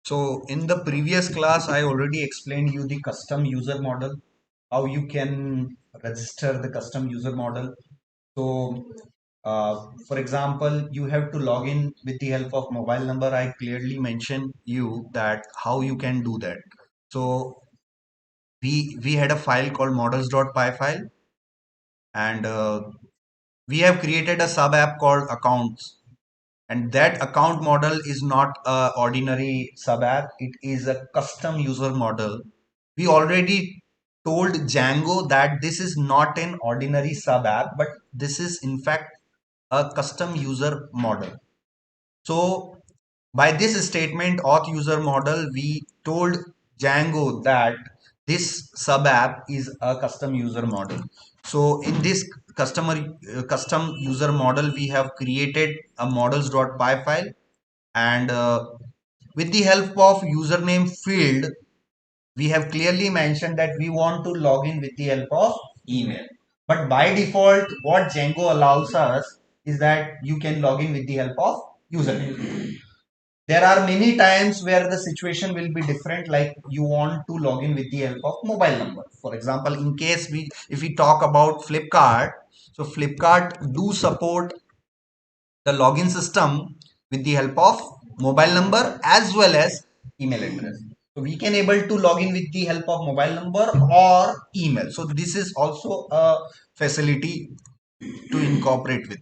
So in the previous class, I already explained you the custom user model, how you can register the custom user model. So, for example, you have to log in with the help of mobile number. I clearly mentioned you that how you can do that. So we had a file called models.py file, and we have created a sub app called accounts. And that account model is not a ordinary sub app, it is a custom user model. We already told Django that this is not an ordinary sub app, but this is in fact a custom user model. So by this statement, auth user model, we told Django that this sub app is a custom user model. So in this custom user model, we have created a models.py file, and with the help of username field, we have clearly mentioned that we want to log in with the help of email. But by default, what Django allows us is that you can log in with the help of username. There are many times where the situation will be different, like you want to log in with the help of mobile number. For example, in case if we talk about Flipkart, so Flipkart do support the login system with the help of mobile number as well as email address. So we can able to log in with the help of mobile number or email. So this is also a facility to incorporate with.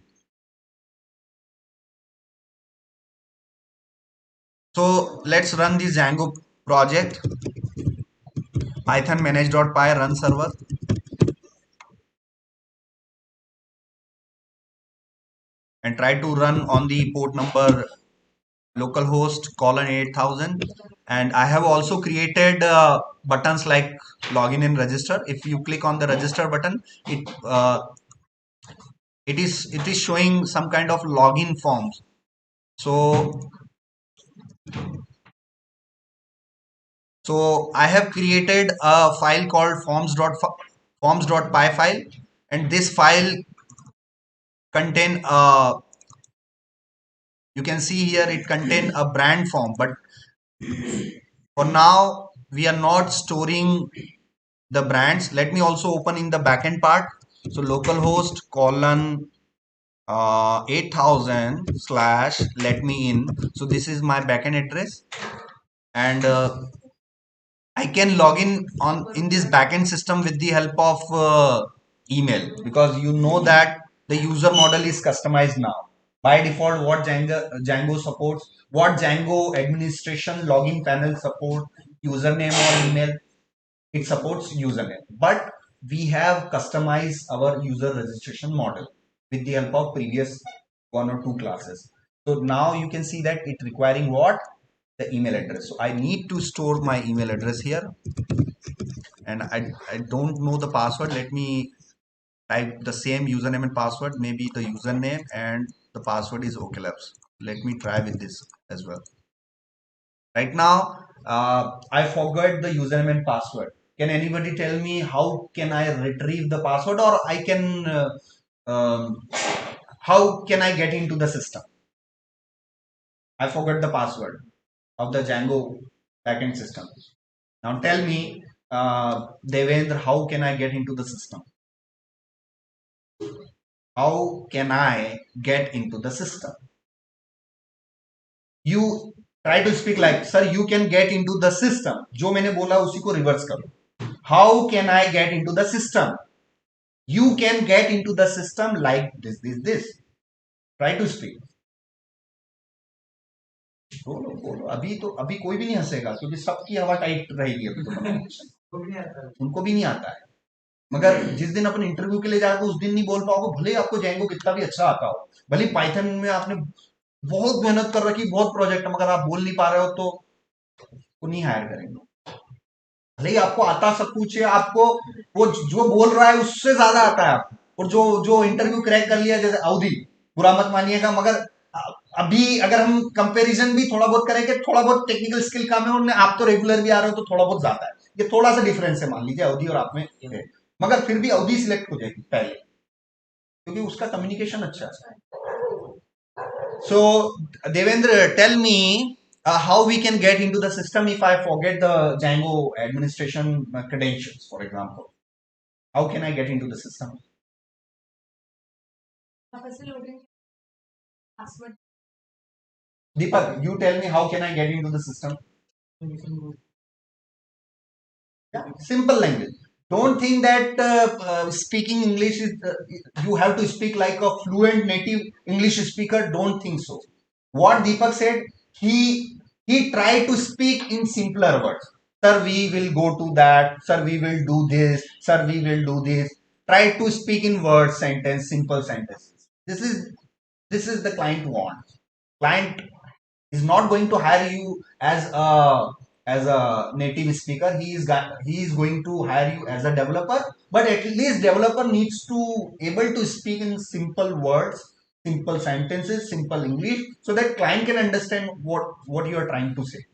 So let's run the Django project. Python manage.py run server, and try to run on the port number localhost colon 8000. And I have also created buttons like login and register. If you click on the register button, it is showing some kind of login forms. So I have created a file called forms.py file, and this file contain you can see here it contain a brand form, but for now we are not storing the brands. Let me also open in the backend part. So localhost colon 8000 slash let me in. So this is my backend address, and I can log in on in this backend system with the help of email, because you know that the user model is customized now. By default, what Django supports, what Django administration login panel support, username or email, it supports username. But we have customized our user registration model with the help of previous one or two classes. So now you can see that it requiring what? The email address. So I need to store my email address here, and I don't know the password. Let me type the same username and password. Maybe the username and the password is OKLabs. Let me try with this as well. Right now, I forgot the username and password. Can anybody tell me how can I retrieve the password, or I can how can I get into the system? I forgot the password of the Django backend system. Now tell me, Devendra, how can I get into the system? How can I get into the system? You try to speak like, sir, you can get into the system. जो मैंने बोला उसी को reverse करो. How can I get into the system? You can get into the system like this. Try to speak. बोलो बोलो, अभी कोई भी नहीं हंसेगा क्योंकि सबकी हवा टाइट रहेगी अभी तो उनको भी नहीं आता है, मगर जिस दिन अपन इंटरव्यू के लिए जाओगे उस दिन नहीं बोल पाओगे, भले आपको जैंगो कितना भी अच्छा आता हो, भले पाइथन में आपने बहुत मेहनत कर रखी, बहुत प्रोजेक्ट, मगर आप बोल नहीं पा रहे हो तो वो नहीं हायर करेंगे। भले ही आपको आता सब कुछ है, आपको वो जो बोल रहा है उससे ज्यादा आता है आपको, और जो जो इंटरव्यू क्रैक कर लिया जैसे अवधि, बुरा मत मानिएगा, मगर अभी अगर हम कंपैरिजन भी थोड़ा बहुत करेंगे, थोड़ा बहुत टेक्निकल स्किल कम है, और आप तो रेगुलर भी आ रहे हो तो थोड़ा बहुत ज्यादा है, ये थोड़ा सा डिफरेंस है, मान लीजिए अवधि और आप में है, मगर फिर भी अवधि सिलेक्ट हो जाएगी पहले क्योंकि उसका कम्युनिकेशन अच्छा है. So, Devendra, tell me how we can get into the system if I forget the Django administration credentials, for example. How can I get into the system? Deepak, you tell me how can I get into the system? Yeah, simple language. Don't think that speaking English is you have to speak like a fluent native English speaker. Don't think so. What Deepak said, he tried to speak in simpler words. Sir, we will go to that. Sir, we will do this. Sir, we will do this. Try to speak in words, sentence, simple sentences. This is the client wants. Client is not going to hire you as a native speaker. He is going to hire you as a developer, but at least developer needs to able to speak in simple words, simple sentences, simple English, so that client can understand what you are trying to say,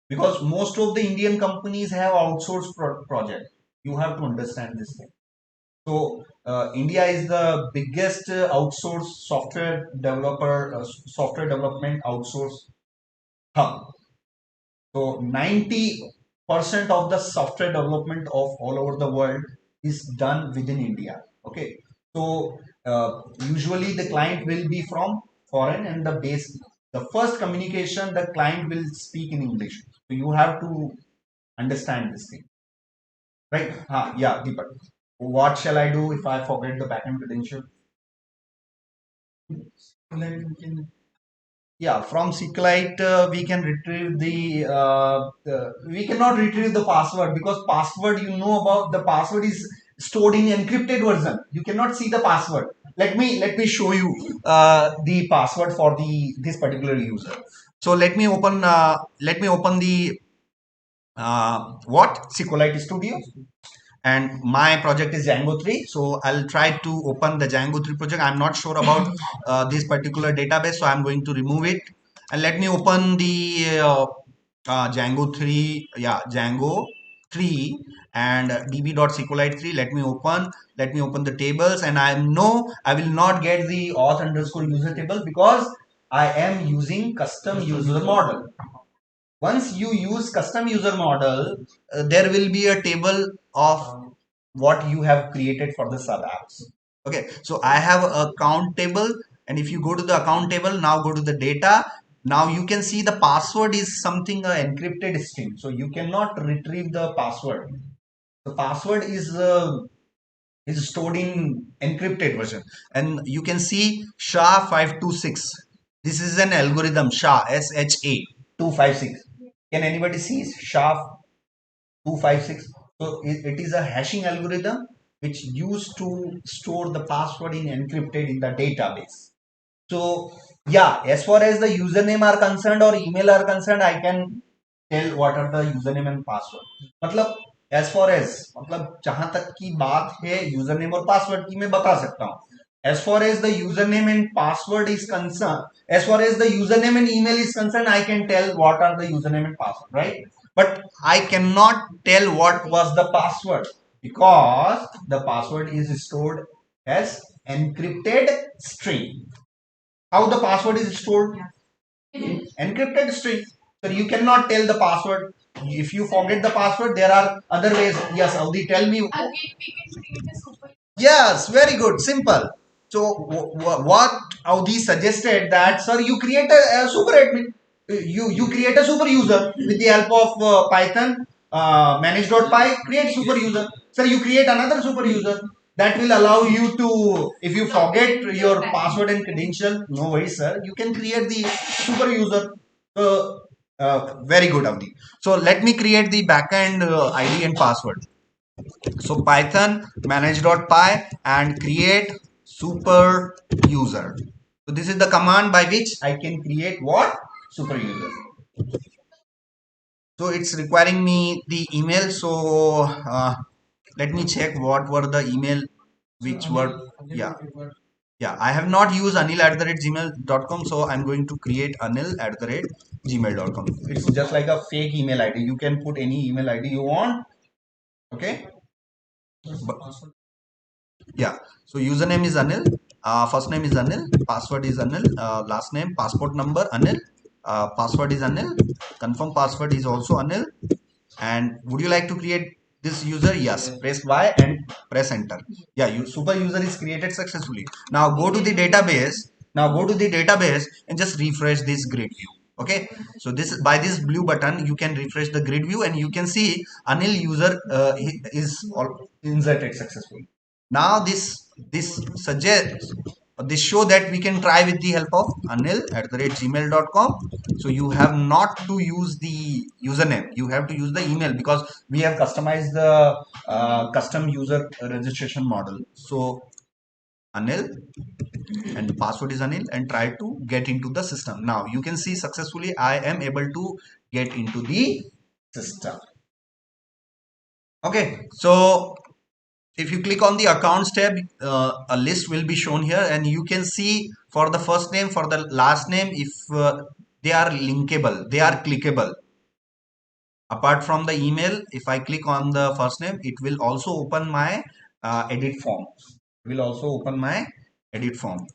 because most of the Indian companies have outsourced project. You have to understand this thing. So India is the biggest outsourced software development outsource hub. So 90% of the software development of all over the world is done within India. Okay. So usually the client will be from foreign, and the first communication, the client will speak in English. So you have to understand this thing. Right? Yeah, Deepak. What shall I do if I forget the backend credential? Yeah, from SQLite we can retrieve we cannot retrieve the password, because password, you know about the password is stored in encrypted version. You cannot see the password. Let me show you the password for this particular user. So let me open the what SQLite Studio, and my project is Django 3. So I'll try to open the Django 3 project. I'm not sure about this particular database, so I'm going to remove it. And let me open the Django 3, yeah, Django 3 and db.sqlite 3. Let me open the tables, and I know I will not get the auth underscore user table because I am using custom user model. Once you use custom user model, there will be a table of what you have created for the sub apps. Okay, so I have a count table, and if you go to the account table, now go to the data. Now you can see the password is something encrypted string, so you cannot retrieve the password. The password is stored in encrypted version, and you can see SHA-526. This is an algorithm, SHA 256. Can anybody see SHA-256? So it is a hashing algorithm which used to store the password in encrypted in the database. So yeah, as far as the username are concerned or email are concerned, I can tell what are the username and password. मतलब as far as मतलब जहां तक की बात है username और password की, मैं बता सकता हूँ. As far as the username and password is concerned, as far as the username and email is concerned, I can tell what are the username and password, right? But I cannot tell what was the password because the password is stored as encrypted string. How the password is stored? In encrypted string. So you cannot tell the password. If you forget the password, there are other ways. Yes, Audi, tell me. Yes, very good, simple. So what Audi suggested that, sir, you create a super admin. You create a super user with the help of Python manage.py, create super user. Sir, you create another super user that will allow you to, if you forget your password and credential, no worries, sir, you can create the super user. Very good, Avdi. So let me create the backend ID and password. So Python manage.py and create super user. So this is the command by which I can create what? Super user. So it's requiring me the email. So let me check what were the email which were, yeah. Yeah, I have not used anil@gmail.com, so I'm going to create anil@gmail.com. It's just like a fake email ID. You can put any email ID you want. Okay. But, yeah. So username is Anil. First name is Anil. Password is Anil. Last name, passport number Anil. Password is Anil. Confirm password is also Anil. And would you like to create this user? Yes. Press Y and press enter. Yeah, super user is created successfully. Now go to the database. Now go to the database and just refresh this grid view. Okay. So this, by this blue button you can refresh the grid view and you can see Anil user is all inserted successfully. Now this suggests, this show that we can try with the help of anil@gmail.com. So you have not to use the username, you have to use the email, because we have customized the custom user registration model. So Anil, and the password is Anil, and try to get into the system. Now you can see successfully I am able to get into the system. Okay, so if you click on the accounts tab, a list will be shown here, and you can see for the first name, for the last name, if they are linkable, they are clickable. Apart from the email, if I click on the first name, it will also open my edit form. It will also open my edit form.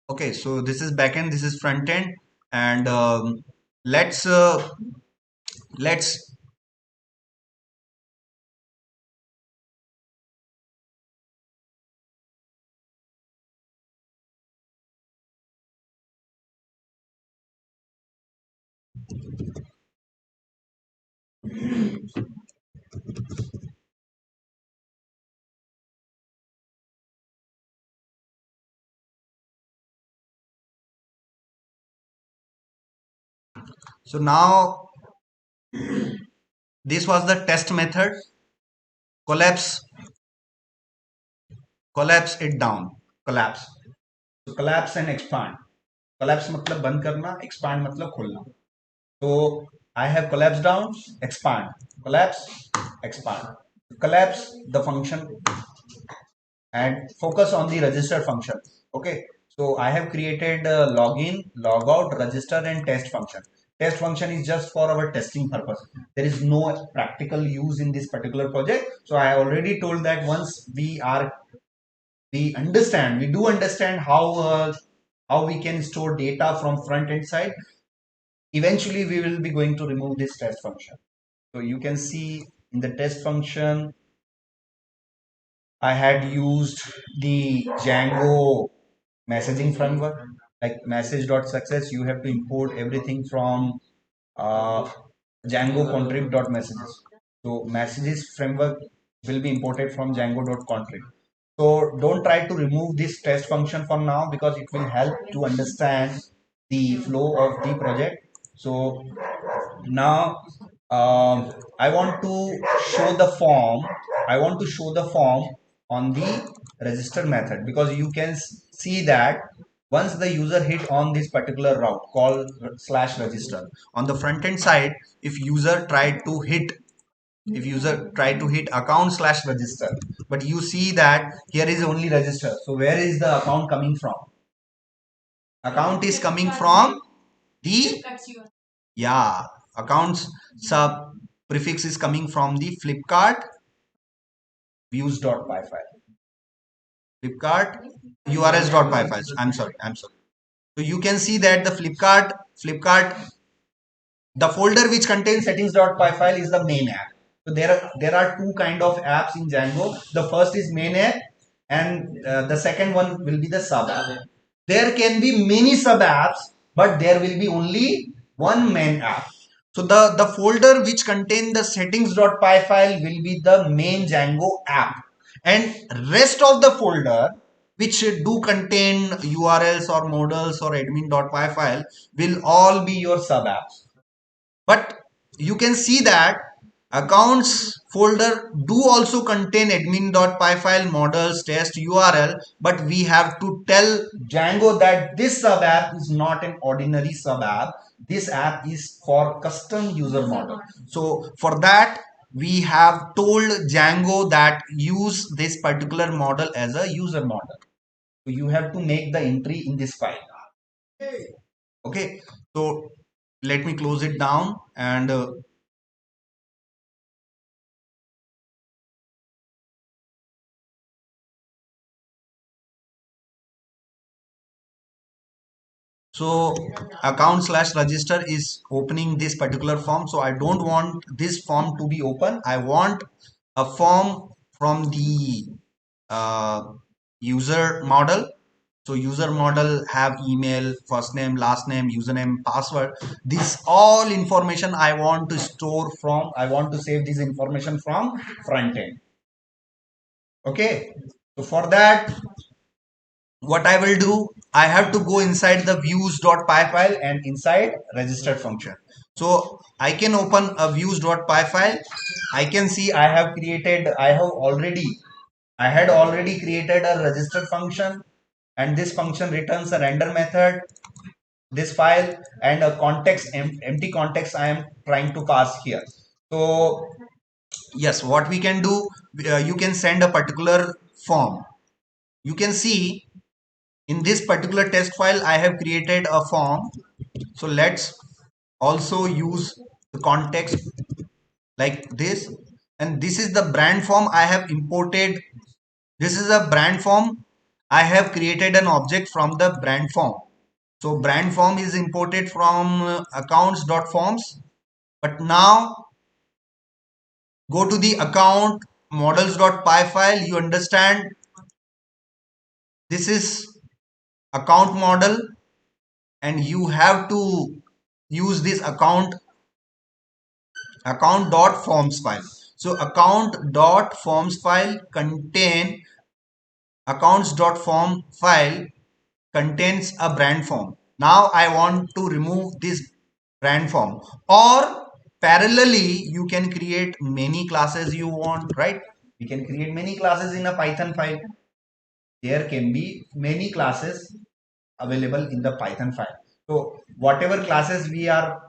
Okay, so this is backend, this is front end, and let's so now this was the test method. Collapse, collapse it down, collapse. So collapse and expand. Collapse मतलब बंद करना, expand मतलब खोलना. So I have collapse down, expand, collapse, expand. Collapse the function and focus on the register function. Okay, so I have created login, logout, register, and test function. Test function is just for our testing purpose. There is no practical use in this particular project. So I already told that once we do understand how we can store data from front end side, eventually we will be going to remove this test function. So you can see in the test function I had used the Django messaging framework, like message.success. You have to import everything from uh, Django contrib.messages. So messages framework will be imported from Django.contrib. So don't try to remove this test function for now, because it will help to understand the flow of the project. So now I want to show the form. I want to show the form on the register method, because you can see that once the user hit on this particular route call slash register on the front end side, if user tried to hit, if user try to hit account slash register, but you see that here is only register. So where is the account coming from? Account is coming from the, yeah, accounts sub prefix is coming from the Flipkart views.py file. Flipkart urls.py files. I'm sorry. So you can see that the Flipkart, the folder which contains settings.py file is the main app. So there are two kind of apps in Django. The first is main app, and the second one will be the sub app. There can be many sub apps, but there will be only one main app. So the folder which contain the settings.py file will be the main Django app, and rest of the folder which do contain URLs or modals or admin.py file will all be your sub apps. But you can see that Accounts folder do also contain admin.py file models test URL, but we have to tell Django that this sub app is not an ordinary sub app. This app is for custom user model. So for that, we have told Django that use this particular model as a user model. So you have to make the entry in this file. Okay. So let me close it down and so account slash register is opening this particular form. So I don't want this form to be open. I want a form from the uh, user model. So user model have email, first name, last name, username, password. This all information I want to store from, I want to save this information from front end. Okay. So for that, what I will do, I have to go inside the views.py file and inside registered function. So I can open a views.py file. I can see I had already created a registered function, and this function returns a render method, this file, and a context, empty context I am trying to pass here. So yes, what we can do, you can send a particular form. You can see in this particular test file I have created a form. So let's also use the context like this, and this is the brand form I have imported. This is a brand form. I have created an object from the brand form. So brand form is imported from accounts.forms. But now go to the account models.py file. You understand this is account model, and you have to use this account.forms file. So account.forms file contain accounts.form file contains a brand form. Now I want to remove this brand form, or parallelly you can create many classes you want, right? You can create many classes in a Python file. There can be many classes available in the Python file. So whatever classes we are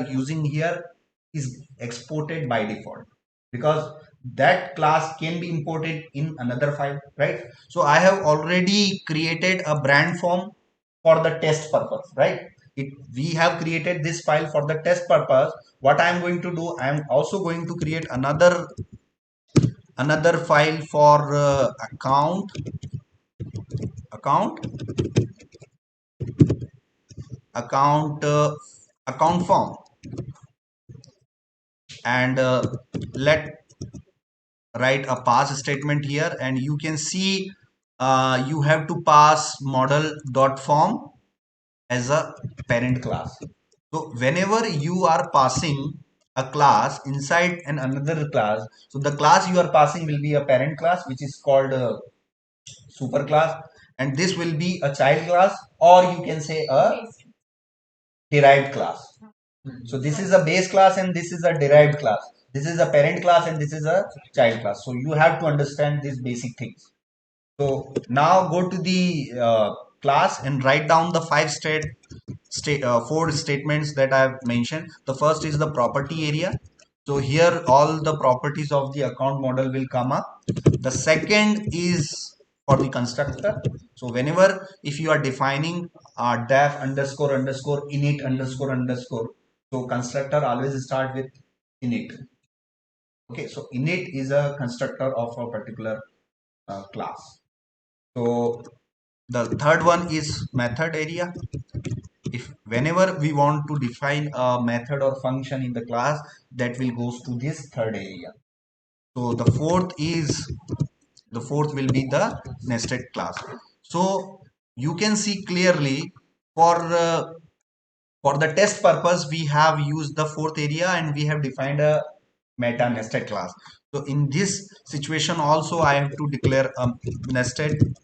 using here is exported by default, because that class can be imported in another file, right? So I have already created a brand form for the test purpose, right? We have created this file for the test purpose. What I am going to do, I am also going to create another file for account account account form, and let write a pass statement here, and you can see you have to pass model dot form as a parent class. So whenever you are passing a class inside another class, so the class you are passing will be a parent class, which is called a super class, and this will be a child class, or you can say a derived class. So this is a base class and this is a derived class. This is a parent class and this is a child class. So you have to understand these basic things. So now go to the class and write down the four statements that I have mentioned. The first is the property area. So here all the properties of the account model will come up. The second is for the constructor. So whenever if you are defining def underscore underscore init underscore underscore, so constructor always start with init. Okay, so init is a constructor of a particular class. So the third one is method area. If whenever we want to define a method or function in the class, that will goes to this third area. So the fourth will be the nested class. So you can see clearly for the test purpose we have used the fourth area and we have defined a meta nested class. So in this situation also I have to declare a nested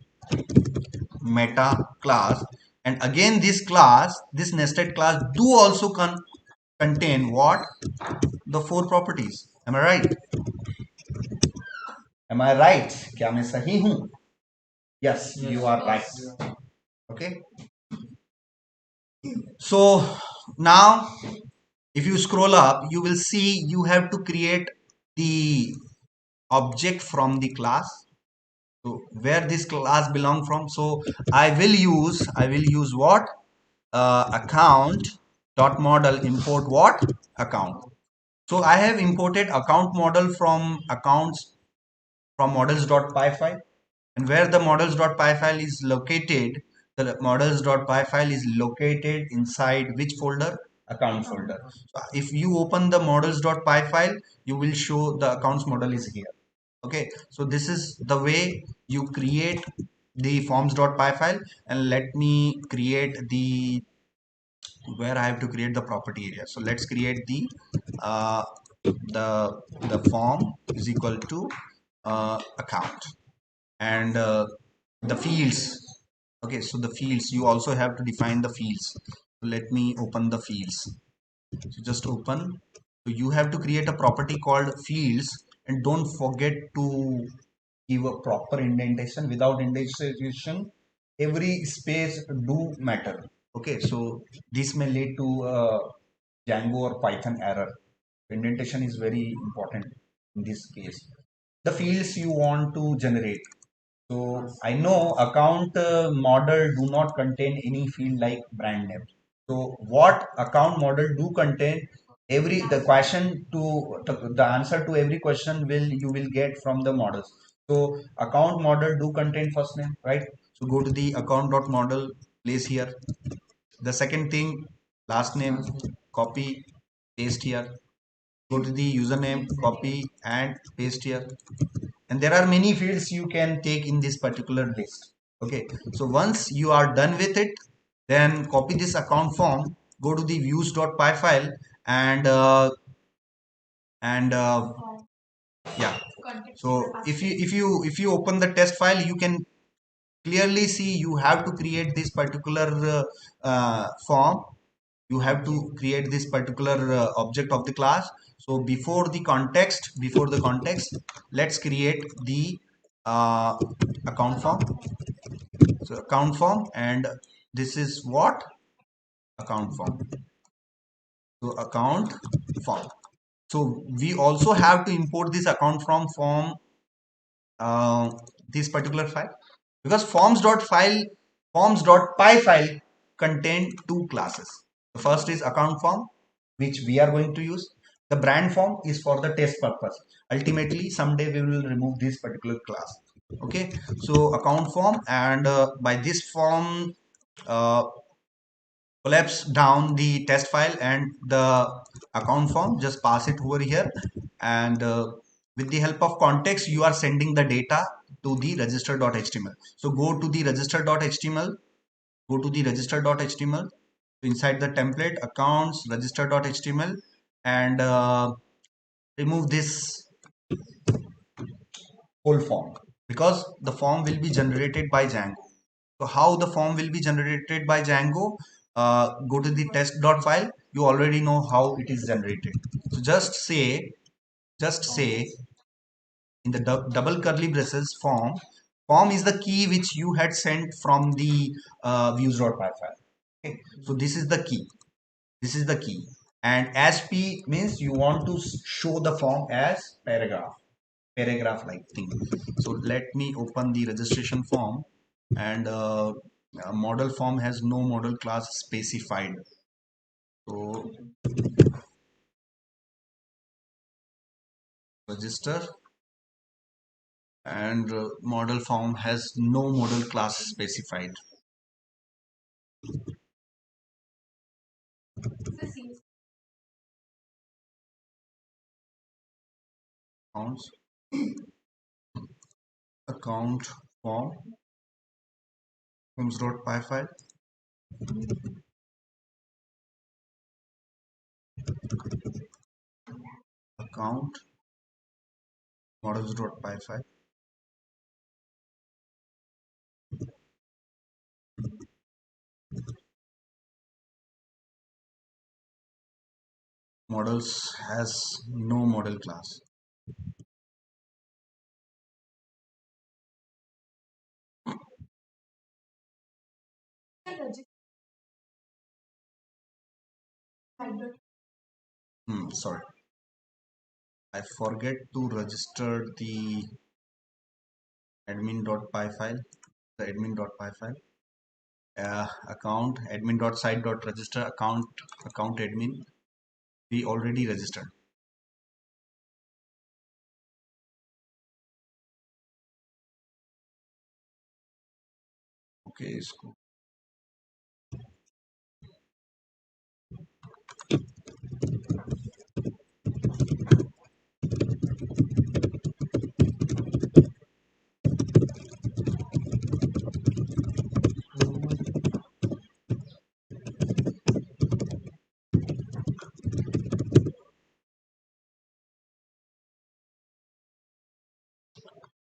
meta class, and again this nested class do also contain what, the four properties. Am I right? Am I right? क्या मैं सही हूँ? Yes, you are right. Okay. So now, if you scroll up, you will see you have to create the object from the class. So where this class belong from? So I will use what? Account dot model import what? Account. So I have imported account model from accounts from models.py file, and where the models.py file is located, the models.py file is located inside which folder? Account folder. So if you open the models.py file, you will show the accounts model is here. Okay, so this is the way you create the forms.py file. And let me create the where I have to create the property area. So let's create uh, the form is equal to account, and the fields. Okay, so the fields, you also have to define the fields. Let me open the fields. So just open. So you have to create a property called fields, and don't forget to give a proper indentation. Without indentation, every space do matter. Okay, so this may lead to Django or Python error. Indentation is very important in this case. The fields you want to generate. So I know account model do not contain any field like brand name. So what account model do contain, every the question to the answer to every question will you will get from the models. So account model do contain first name, right? So go to the account dot model, place here. The second thing, last name, copy, paste here. Go to the username, copy and paste here. And there are many fields you can take in this particular list. Okay, so once you are done with it, then copy this account form, go to the views.py file, and and yeah. So if you open the test file, you can clearly see you have to create this particular form. You have to create this particular object of the class. So before the context, let's create the uh, account form. So account form, and this is what? Account form. So account form. So we also have to import this account from form, uh, this particular file, because forms.py file contain two classes. The first is account form, which we are going to use. The brand form is for the test purpose. Ultimately someday we will remove this particular class. Okay, so account form, and by this form, uh, collapse down the test file and the account form, just pass it over here. And with the help of context, you are sending the data to the register.html. So go to the register.html, go to the register.html, inside the template accounts register.html, and remove this whole form, because the form will be generated by Django. So how the form will be generated by Django? Go to the test.file. You already know how it is generated. So just say in the double curly braces form. Form is the key which you had sent from the views.py file. Okay. So this is the key. This is the key. And as p means you want to show the form as paragraph like thing. So let me open the registration form, and model form has no model class specified. So register, and model form has no model class specified. Accounts, account form, forms.py file, account models.py file, models has no model class. Sorry, I forget to register the admin.py file, the admin.py file. Account admin.site.register account admin. We already registered. Okay,